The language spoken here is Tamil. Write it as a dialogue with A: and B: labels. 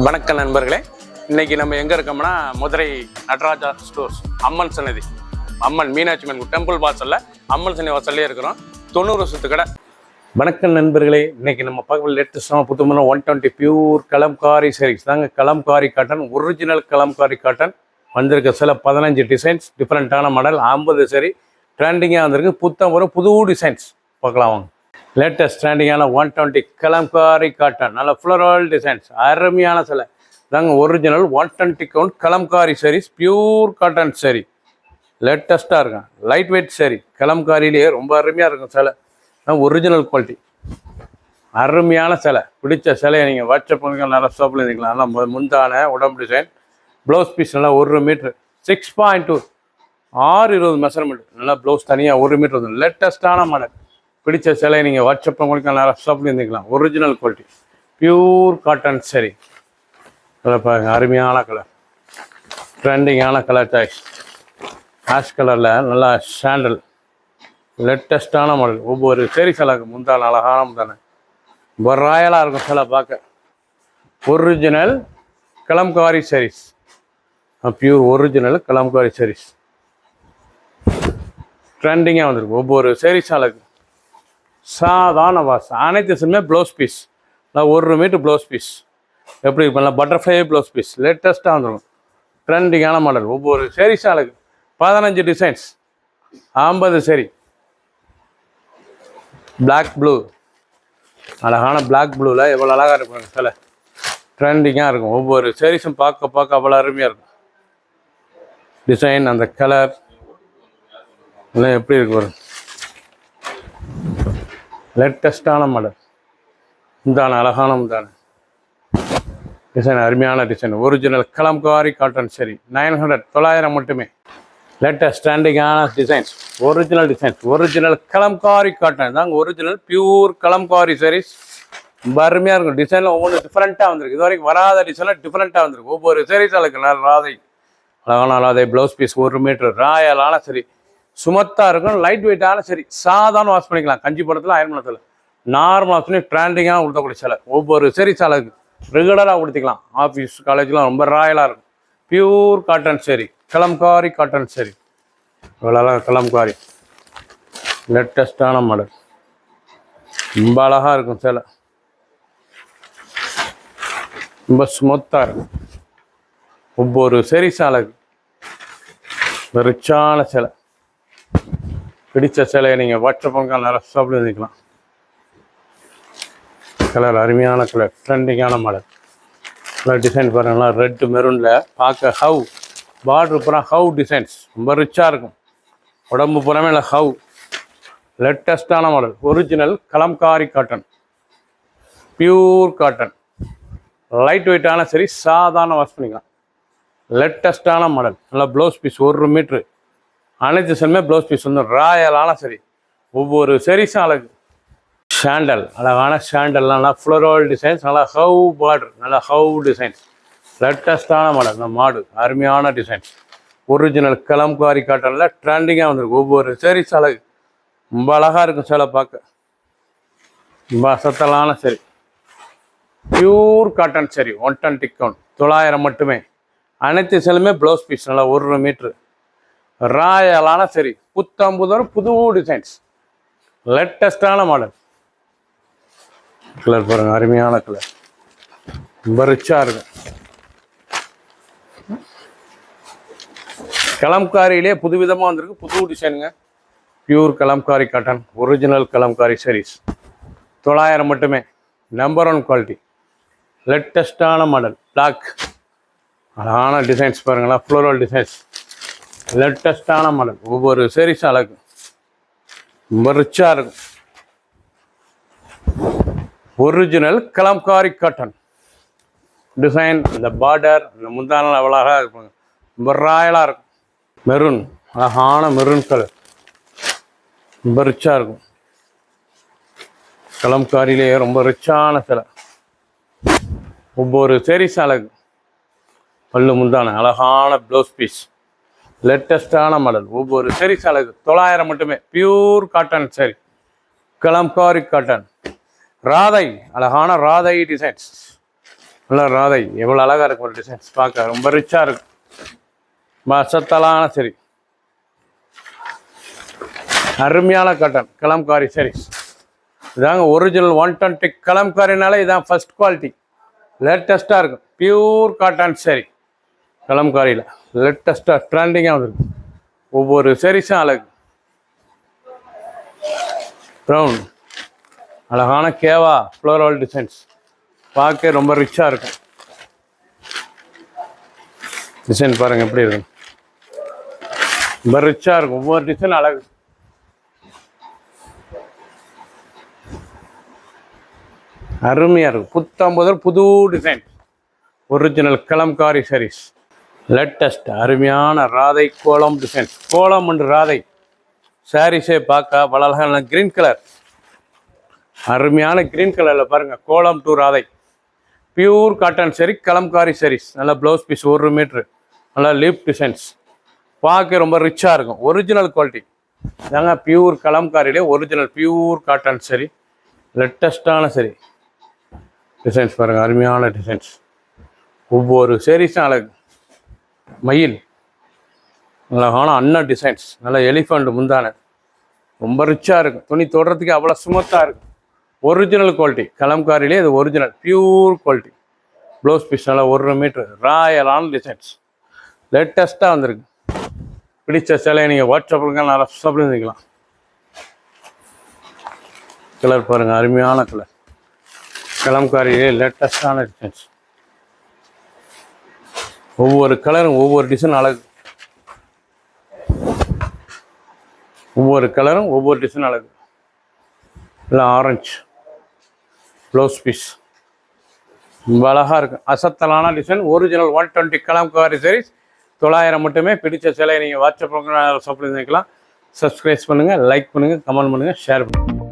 A: வணக்கம் நண்பர்களே, இன்னைக்கு நம்ம எங்கே இருக்கோம்னா மதுரை நடராஜா ஸ்டோர்ஸ் அம்மன் சன்னதி, அம்மன் மீனாட்சி அம்மன் டெம்பிள் வாசலில் அம்மன் சன்னதி வாசல்லே இருக்கிறோம். 90 வருஷத்து கடை. வணக்கம் நண்பர்களே, இன்னைக்கு நம்ம பார்க்க லேட்டஸ்டான புத்தகமான 120 பியூர் கலம்காரி சாரீஸ் தாங்க. Kalamkari cotton, original Kalamkari cotton வந்திருக்க சில 15 டிசைன்ஸ், டிஃப்ரெண்ட்டான மாடல், 50 சரி ட்ரெண்டிங்காக வந்திருக்கு. புத்தம் ஒரு புது டிசைன்ஸ் பார்க்கலாம் வாங்க. லேட்டஸ்ட் ட்ரெண்டிங்கான 120 கலம்காரி காட்டன், நல்ல ஃப்ளோரல் டிசைன்ஸ், அருமையான சிலை தாங்க. Original 120 count kalamkari saris, pure cotton sari, லேட்டஸ்ட்டாக இருக்கும். லைட் வெயிட் சாரி, கலம்காரிலேயே ரொம்ப அருமையாக இருக்கும் சிலை. ஒரிஜினல் குவாலிட்டி, அருமையான சிலை. பிடிச்ச சிலையை நீங்கள் வாட்ஸ்அப் பண்ணுங்க, நல்லா ஷாப்பில் இருந்துக்கலாம். நல்லா முந்தான உடம்பு டிசைன், ப்ளவுஸ் பீஸ் நல்லா 1 மீட்ரு 6.2 620 மெஷர்மெண்ட், நல்லா ப்ளவுஸ் தனியாக 1 மீட்டர் வந்து லேட்டஸ்ட்டான மாடல். பிடிச்ச சிலையை நீங்கள் வாட்ஸ்அப் உங்களுக்கு நல்லா ஷாப்பில் இருந்துக்கலாம். ஒரிஜினல் குவாலிட்டி, பியூர் காட்டன் சரி. அதில் பாருங்க, அருமையான கலர், ட்ரெண்டிங்கான கலர் சாய்ஸ், ஆஷ் கலரில் நல்லா சாண்டல், லேட்டஸ்ட்டான மாடல். ஒவ்வொரு சரி சிலைக்கு முந்தான அழகான முந்தான ரொம்ப ராயலாக இருக்கும் சிலை பார்க்க. Original Kalamkari saris, pure original Kalamkari saris ட்ரெண்டிங்காக வந்திருக்கு. ஒவ்வொரு சரி சிலைக்கு சாதாரண வாஸ், அனைத்து சிலுமே ப்ளவுஸ் பீஸ், நான் 1 மீட்டர் ப்ளவுஸ் பீஸ். எப்படி பண்ணலாம், பட்டர்ஃப்ளை ப்ளவுஸ் பீஸ், லேட்டஸ்ட்டாக வந்துடும். ட்ரெண்டிங்கான மாடல். ஒவ்வொரு சரி சாலுக்கு 15 டிசைன்ஸ், 50 சரி. பிளாக் ப்ளூ, அழகான பிளாக் ப்ளூவில் எவ்வளோ அழகாக இருக்கும் சில, ட்ரெண்டிங்காக இருக்கும். ஒவ்வொரு சாரீஸும் பார்க்க அவ்வளோ அருமையாக இருக்கும். டிசைன், அந்த கலர் எல்லாம் எப்படி இருக்கு வரும். லேட்டஸ்ட்டான மாடல், முந்தான அழகான முந்தான டிசைன், அருமையான டிசைன். ஒரிஜினல் கலம்காரி காட்டன் சரி, 900 மட்டுமே. லேட்டஸ்ட் ஸ்டாண்டிங்கான designs, original designs, original Kalamkari cotton தாங்க. ஒரிஜினல் பியூர் கலம்காரி சாரீஸ் ரொம்ப அருமையாக இருக்கும். டிசைனில் ஒவ்வொன்று டிஃப்ரெண்ட்டாக வந்திருக்கு. இது வரைக்கும் வராத டிசைனில் டிஃப்ரெண்ட்டாக வந்திருக்கு. ஒவ்வொரு சாரீஸ் அதுக்கு ராதை, அழகான ராதை, ப்ளவுஸ் பீஸ் 1 மீட்டர் ராயலான சரி, சுமத்தாக இருக்கும், லைட் வெயிட்டான சரி. சாதாரண வாஷ் பண்ணிக்கலாம், கஞ்சிபுரத்தில் அயன் பண்ணத்தில் நார்மல் வாஷ் பண்ணி ட்ரெண்டிங்காக கொடுத்தக்கூடிய சிலை. ஒவ்வொரு சரி சாலைக்கு ரெகுலராக கொடுத்துக்கலாம். ஆஃபீஸ் காலேஜ்லாம் ரொம்ப ராயலாக இருக்கும். பியூர் காட்டன் சரி, கலம்காரி காட்டன் சரி, இவ்வளோ கலம்காரி லேட்டஸ்டான மாடல், ரொம்ப அழகாக இருக்கும் சிலை, ரொம்ப ஸ்மூத்தாக இருக்கும். ஒவ்வொரு சரி சாலைக்கு ரிச்சான சிலை. பிடிச்ச சிலையை நீங்கள் வாட்ஸ்அப் பண்ணுங்க, நல்லா ஷாப்பில் இருந்துக்கலாம். கலர் அருமையான கலர், ட்ரெண்டிங்கான மாடல். கலர் டிசைன் பாருங்களா, ரெட் மெரூனில் பார்க்க ஹவ் பார்டர் பூரா ஹவ் டிசைன்ஸ், ரொம்ப ரிச்சாக இருக்கும். உடம்பு பூராமே இல்லை ஹவ், லேட்டஸ்டான model. Original Kalamkari cotton, pure cotton, light வெயிட்டான சரி, சாதாரண வாஷ் பண்ணிக்கலாம். லேட்டஸ்டான மாடல். நல்லா ப்ளவுஸ் பீஸ் 1 மீட்ரு, அனைத்து செல்லுமே ப்ளவுஸ் பீஸ் வந்து ராயலான சரி. ஒவ்வொரு சரிஸும் அழகு. ஷாண்டல், அழகான ஷாண்டல்லாம் நல்லா ஃப்ளோரல் டிசைன்ஸ், நல்லா ஹவ் பார்டர், நல்லா ஹவ் டிசைன்ஸ், லேட்டஸ்டான மாடல். இந்த மாடு அருமையான டிசைன்ஸ். ஒரிஜினல் கலம்காரி காட்டனில் ட்ரெண்டிங்காக வந்திருக்கு. ஒவ்வொரு சரிஸ் அழகு, ரொம்ப அழகாக இருக்கும் சிலை பார்க்க. ரொம்ப சத்தலான சரி, பியூர் காட்டன் சரி, 120 கவுண்ட், 900 மட்டுமே. அனைத்து செல்லுமே ப்ளவுஸ் பீஸ் நல்லா 1 மீட்ரு ராயலான சரி. புத்தம்புதர் புது டிசைன்ஸ், லேட்டஸ்டான மாடல். கலர் பாருங்க, அருமையான கலர், ரொம்ப ரிச்சாக இருக்கும். கலம்காரியிலே புதுவிதமாக வந்திருக்கு, புது டிசைனுங்க. Pure Kalamkari cotton, original Kalamkari sarees, 900 மட்டுமே. நம்பர் 1 குவாலிட்டி, லேட்டஸ்டான மாடல். பிளாக், அழகான டிசைன்ஸ் பாருங்களா, ஃப்ளோரல் டிசைன்ஸ், லேட்டஸ்டான மாடல். ஒவ்வொரு சாரீஸ் அழகு, ரொம்ப ரிச்சாக இருக்கும். ஒரிஜினல் கலம்காரி காட்டன் டிசைன், இந்த பார்டர், இந்த முந்தான அவ்வளோ அழகாக இருப்பாங்க, ரொம்ப ராயலாக இருக்கும். மெரூன், அழகான மெரூன் கலர், ரொம்ப ரிச்சாக இருக்கும். கலம்காரியிலேயே ரொம்ப ரிச்சான சிலை. ஒவ்வொரு சாரீஸ் அழகு. பல்லு முந்தான அழகான ப்ளவுஸ் பீஸ், லேட்டஸ்டான மாடல். ஒவ்வொரு சாரீஸ் அழகு, 900 மட்டுமே. பியூர் காட்டன் சரி, கலம்காரி காட்டன். ராதை, அழகான ராதை டிசைன்ஸ், நல்லா ராதை எவ்வளோ அழகாக இருக்கும் ஒரு டிசைன்ஸ் பார்க்க ரொம்ப ரிச்சாக இருக்கும். அசத்தலான சரி, அருமையான காட்டன் கலம்காரி சாரீஸ். இதாங்க ஒரிஜினல் 120 கலம்காரினால இதான் ஃபர்ஸ்ட் குவாலிட்டி, லேட்டஸ்ட்டாக இருக்கும். பியூர் காட்டன் சரி கலம்காரியில் லேட்டஸ்ட்டாக ட்ரெண்டிங்காக வந்துருக்கு. ஒவ்வொரு சாரீஸும் அழகு. ப்ரௌன் அழகான கேவா ஃப்ளோரல் டிசைன்ஸ் பார்க்க ரொம்ப ரிச்சாக இருக்கும். டிசைன் பாருங்கள் எப்படி இருக்கும், ரொம்ப ரிச்சாக இருக்கும். ஒவ்வொரு டிசைன் அழகு. அருமையாக இருக்கும். புத்தம்புதல் புது design original Kalamkari saris latest அருமையான ராதை கோலம் டிசைன். கோலம் அண்ட் ராதை சாரீஸே பார்க்க பல அழகான க்ரீன் கலர், அருமையான க்ரீன் கலரில் பாருங்கள். கோலம் டு ராதை பியூர் காட்டன் சரி கலம்காரி சாரீஸ். நல்லா ப்ளவுஸ் பீஸ் 1 மீட்ரு, நல்லா லீப் டிசைன்ஸ் பார்க்க ரொம்ப ரிச்சாக இருக்கும். ஒரிஜினல் குவாலிட்டி தாங்க பியூர் கலம்காரிலே ஒரிஜினல் பியூர் காட்டன் சரி லேட்டஸ்டான சரி டிசைன்ஸ் பாருங்கள். அருமையான டிசைன்ஸ், ஒவ்வொரு சாரீஸும் அழகு. மயில் அழகான அன்ன டிசைன்ஸ், நல்லா எலிஃபண்ட் முந்தான ரொம்ப ரிச்சாக இருக்கும். துணி தொடுறதுக்கு அவ்வளோ சுமத்தாக இருக்கும். ஒரிஜினல் குவாலிட்டி கலம்காரிலே இது original pure quality. Blouse piece நல்லா 1 மீட்ரு, ராயலான டிசைன்ஸ் லேட்டஸ்ட்டாக வந்திருக்கு. பிடிச்ச சிலையை நீங்கள் வாட்ஸ்அப்பில் நல்லா சாப்பிட்டு நிற்கலாம். கலர் பாருங்கள், அருமையான கலர் கலம்காரியிலே லேட்டஸ்டான டிசைன்ஸ். ஒவ்வொரு கலரும் ஒவ்வொரு டிசைன் அழகு. ஒவ்வொரு கலரும் ஒவ்வொரு டிசைன் அழகு. இல்லை ஆரஞ்சு ப்ளவுஸ் பீஸ் ரொம்ப அழகாக இருக்கும். அசத்தலான டிசைன் ஒரிஜினல் 120 கலம்காரி சாரீஸ் 900 மட்டுமே. பிடிச்ச சிலையை நீங்கள் வாட்ஸ்அப் சாப்பிட்டு நினைக்கலாம். சப்ஸ்கிரைப் பண்ணுங்கள், லைக் பண்ணுங்கள், கமெண்ட் பண்ணுங்கள், ஷேர் பண்ணுங்கள்.